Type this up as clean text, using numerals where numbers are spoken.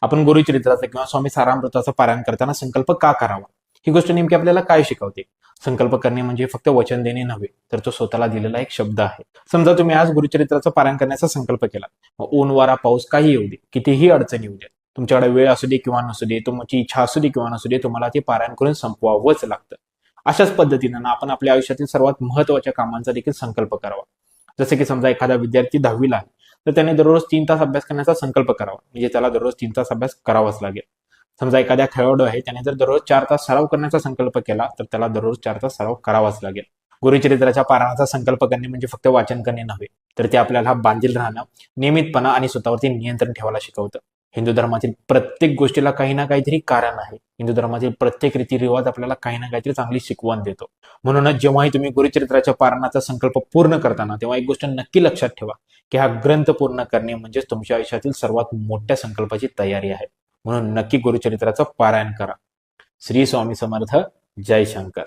आपण गुरुचरित्राचा किंवा स्वामी सारामृताचं पारायण करताना संकल्प का करावा, ही गोष्ट नेमकी आपल्याला काय शिकवते? संकल्प करणे म्हणजे फक्त वचन देणे नव्हे, तर तो स्वतःला दिलेला एक शब्द आहे. समजा तुम्ही आज गुरुचरित्राचं पारायण करण्याचा संकल्प केला, मग ऊन वारा पाऊस काही येऊ दे, कितीही अडचणी येऊ दे, तुमच्याकडे वेळ असू दे किंवा नसू दे, तुमची इच्छा असू दे किंवा नसू दे, तुम्हाला ते पारायण करून संपवावंच लागतं. अशाच पद्धतीनं आपण आपल्या आयुष्यातील सर्वात महत्त्वाच्या कामांचा देखील संकल्प करावा. जसे की समजा एखादा विद्यार्थी 10वीला आहे, तर त्याने दररोज 3 तास अभ्यास करण्याचा संकल्प करावा, म्हणजे त्याला दररोज 3 तास अभ्यास करावाच लागेल. समजा एखाद्या खेळाडू आहे, त्याने जर दररोज 4 तास सराव करण्याचा संकल्प केला, तर त्याला दररोज 4 तास सराव करावाच लागेल. गुरुचरित्राच्या पारायणाचा संकल्प करणे म्हणजे फक्त वाचन करणे नव्हे, तर ते आपल्याला बांधील राहणं, नियमितपणा आणि स्वतःवरती नियंत्रण ठेवायला शिकवतं. हिंदू धर्मातील प्रत्येक गोष्टीला काही ना काहीतरी कारण आहे. हिंदू धर्मातील प्रत्येक रीतिरिवाज आपल्याला काही ना काहीतरी चांगली शिकवण देतो. म्हणूनच जेव्हाही तुम्ही गुरुचरित्राच्या पारायणाचा संकल्प पूर्ण करताना, तेव्हा एक गोष्ट नक्की लक्षात ठेवा की हा ग्रंथ पूर्ण करणे म्हणजेच तुमच्या आयुष्यातील सर्वात मोठ्या संकल्पाची तयारी आहे. म्हणून नक्की गुरुचरित्राचं पारायण करा. श्री स्वामी समर्थ. जय शंकर.